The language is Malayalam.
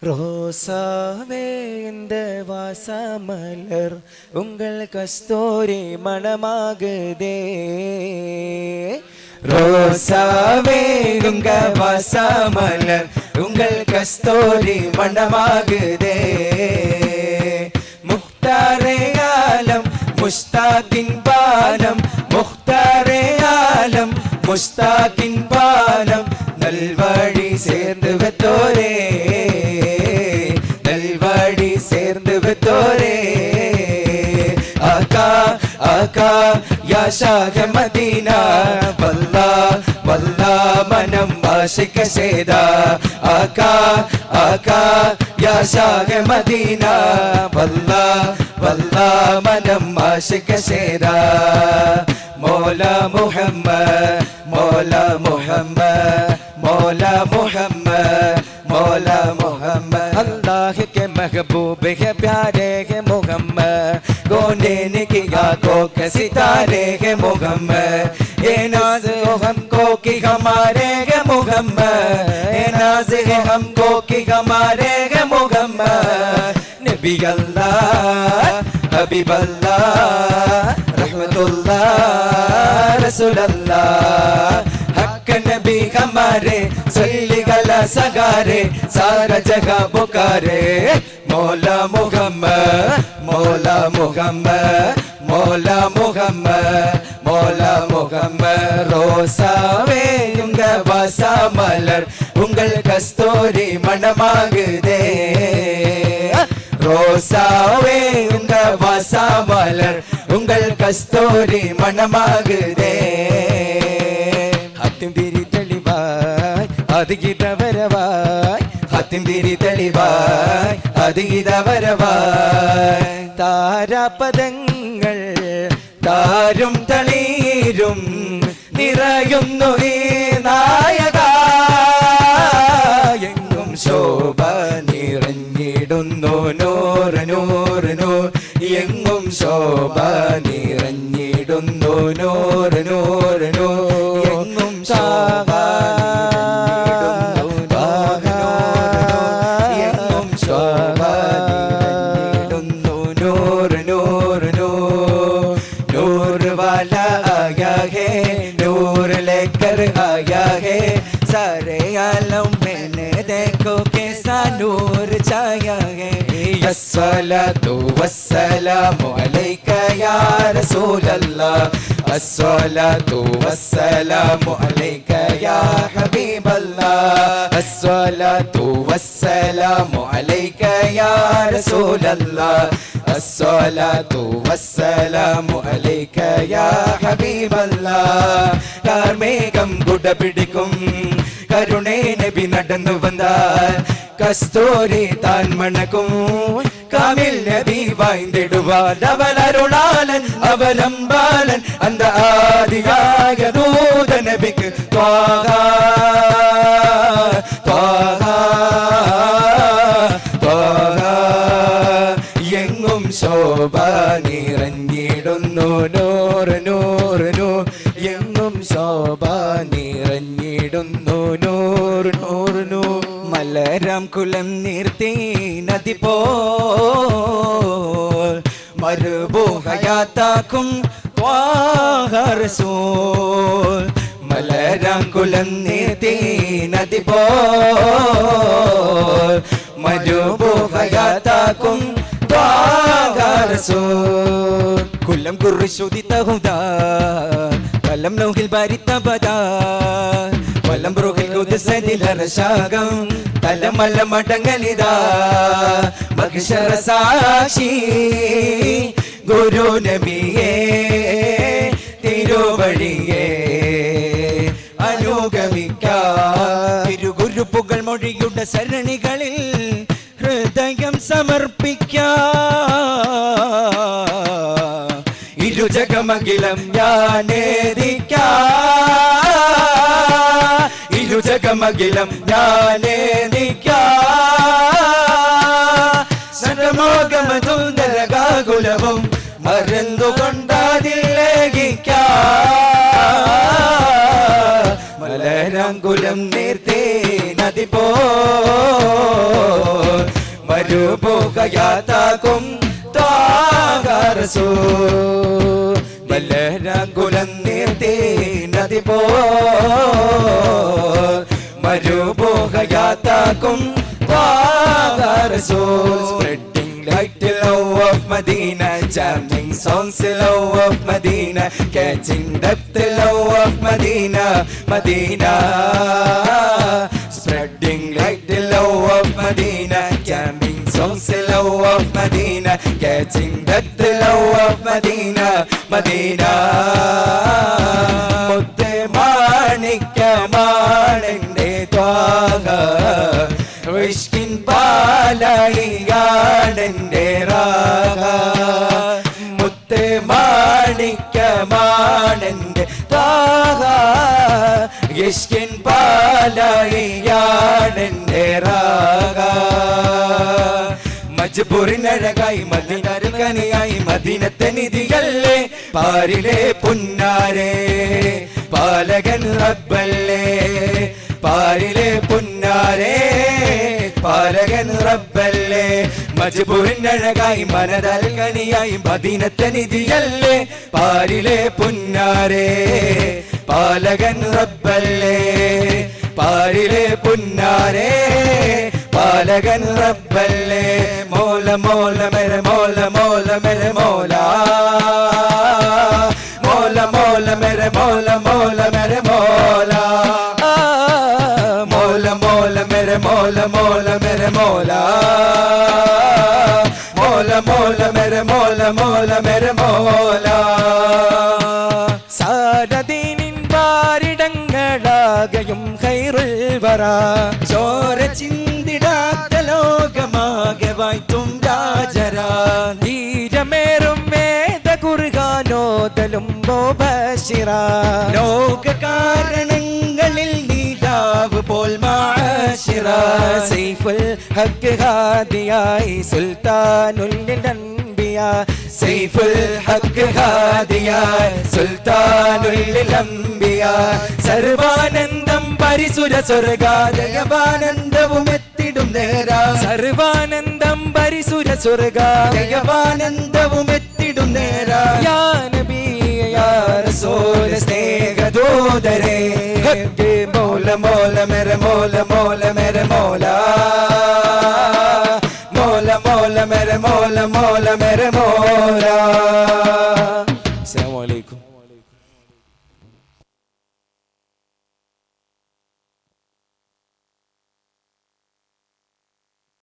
ரோசாவே இந்த வாசமலர் உங்கள் கஸ்தூரி மணமாகுதே. ரோசாவே உங்க வாசமலர் உங்கள் கஸ்தூரி மணமாகுதே. முக்தாரே ஆலம் முஸ்தாகின் பாலம், முக்தாரே ஆலம் முஸ்தாகின் பாலம், நல்வழி சேர்ந்து வெத்தோரே, நல்வழி சேர்ந்து வெத்தோரே. ஆகா ஆகா யா ஷாஹ மதீனா, வல்லா வல்லா மனம் ஆஷிக சேதா. ஆகா ஆகா யா ஷாஹ மதீனா, வல்லா வல்லா மனம் ஆஷிக சேதா. மௌலா முஹம்மத் मौला मोहम्मद, मौला मोहम्मद, मौला मोहम्मद, अल्लाह के महबूब है प्यारे है मोहम्मद, गोने ने किया को के सितारे है मोहम्मद, ये नाज हो हमको कि हमारे है मोहम्मद, ये नाज है हमको कि हमारे है मोहम्मद. नबी अल्लाह हबीब अल्लाह रहमतुल्लाह रसूल अल्लाह, हक नबी हमारे सल्ली गला सगारे, सारा जगह पुकारे. मौला मुहम्मद, मौला मुहम्मद, मौला मुहम्मद, मौला मुहम्मद. ரோசாவே உங்க வாசமலர் உங்கள் கஸ்தூரி மணமாகுதே. ரோசாவே உங்க வாசமலர் உங்கள் கஸ்தூரி மணமாகுதே. ஹத்திம் திரி தெளிவாய் அதுகிட வரவாய், ஹத்திம் திரி தெளிவாய் அதுகிட வரவாய். താരാപദങ്ങൾ താരും തളീരും നിറയുന്നു നീ നായക, എങ്ങും ശോഭ നിറഞ്ഞിടുന്നു നൂറ് നൂറ് നൂർ, എങ്ങും ശോഭ നിറഞ്ഞിടുന്നു നൂറ് നൂറ് നൂർ, എങ്ങും ശോഭ എങ്ങും ശോഭ നിറഞ്ഞിടുന്നു നൂറ് നൂറ് നൂർ. നൂർ വാലാ ആയാ ഹേ, നൂർ ലേക്കർ ആയാ ഹേ, सारे आलम मैंने देखो कैसा नूर छाया है. अस्सलातु वस्सलामु अलैका या रसूल अल्लाह, अस्सलातु वस्सलामु अलैका या हबीब अल्लाह, अस्सलातु वस्सलामु अलैका या रसूल अल्लाह, अस्सलातु वस्सलामु अलैका या हबीब अल्लाह. കാർമേഘം കുട പിടിക്കും കരുണേ നബി നടന്നു വന്നാൽ, കസ്തൂരി താൻ മണക്കും കാമിൽ നബി വായ്ந்திടുവാൻ. അവലരുളാലൻ അവലംബാലൻ അന്ത ആദിയായ ദൂത നബിക്ക് ത്വാഹ ത്വാഹ ത്വാഹ. എങ്ങും ശോഭ നിറഞ്ഞിടുന്നു നൂറ് നൂറ് നൂർ, എങ്ങും ശോഭ നിറഞ്ഞിടുന്നു നൂറ് നൂറ് നൂർ. മലരാം കുലം നീർത്തി നദി പോൽ മരുഭൂഹയാത്താക്കും ത്വാഹ റസൂൽ. മലരാം കുലം നീർത്തി നദി പോൽ മരുഭൂഹയാത്താക്കും ത്വാഹ റസൂൽ. കുലം കുർശുദിത ഹുദാ കലം ലൗഹിൽ ബാരിത ബദാ, വലം റുഹിൽ ഖുദ്സദിൽ അർശാഗം തലമല മടങ്ങലിതാ. മഗ്ശറ സാക്ഷി ഗുരു നബിയേ തിരുവഴിയേ അനുഗമിക്കാം. തിരുഗുരുപ്പുകൾ മൊഴിയുടെ സരണികളിൽ ഹൃദയം സമർപ്പിക്കാം. ഇരുജഗമഖിലം ഞാനേദിക്കാം, ഇരുജഗമഖിലം ഞാനേദിക്കാം. സരമോഗമതുന്തരകാകുലവും മറന്നുകൊണ്ടാതിലേകിക്കാം. മലരാങ്കുലം നേർത്തേ നദി പോൽ മരുഭൂകയാതാകും ത്വാഹ റസൂൽ മലരകുലം നീർത്തി നദി പോൽ മരുഭൂകയാതാകും ത്വാഹ റസൂൽ spreading like the love of Medina, jamming songs the love of Medina, catching depth the love of Medina, Medina. Spreading like the love of Medina, jamming songs the love of Medina, catching depth the love of Medina, Medina. മുത്തേ മാണിക്യമാണെന്റെ ത്വാഹ ഇഷ്കിൻ പാലായിയാണെന്റെ രാഗ മുത്തേ മാണിക്യമാണെന്റെ ത്വാഹ ഇഷ്കിൻ പാലായിയാണെന്റെ രാഗ മജ്ബൂറിനഴകായി മദീനക്കനിയായി മദീനത്തെ നിധിയല്ലേ പാരിലെ പുന്നാരേ പാലകൻ റബ്ബല്ലേ പാരിലെ പുന്നാരേ പാലകൻ റബ്ബല്ലേ മജ്ബൂറിനഴകായി മനതൽ കനിയായി മദീനത്തെ നിധിയല്ലേ പാരിലെ പുന്നാരേ പാലകൻ റബ്ബല്ലേ പാരിലെ പുന്നാരേ പാലകൻ റബ്ബല്ലേ മോല മോല മെരെ മോല മോല മെരെ മോല മോല മോല മെരെ മോല മോല മെരെ മോല മോല മോല മെരെ മോല മോല മെരെ മോല മോല മോല മെരെ മോല മോല മെരെ മോല സാരദീനിൻ പാരിടങ്ങളാകയും ഖൈറുൽ വറ ചോര ചിന്തിടാത്ത ലോകമാകെ വായ്ത്തും രാജരാ ധീരമേറും വേദ കുർആനോദലും മുബശിറ ലോക കാരണങ്ങളിൽ നീലാവ് പോൽ മാശിറ സൈഫുൽ ഹഖ് ഹാദിയായി സുൽത്താനുൽ അൻബിയ സൈഫുൽ ഹഖ് ഹാദിയായി സുൽത്താനുൽ അൻബിയ സർവാനന്ദം പരിസുര സ്വർഗാദയവാനന്ദവും എത്തിടും നേരാ സർവാനന്ദം പരിസുര സ്വർഗാദയവാനന്ദവും എത്തിടും നേരാ യാ നബി യാ റസൂൽ സ്നേഹദൂതരേ ഹഖ് മൗല മൗല മേരെ മൗല മൗല മേരെ മൗല മൗല മൗല മേരെ മൗല മൗല മേരെ മൗല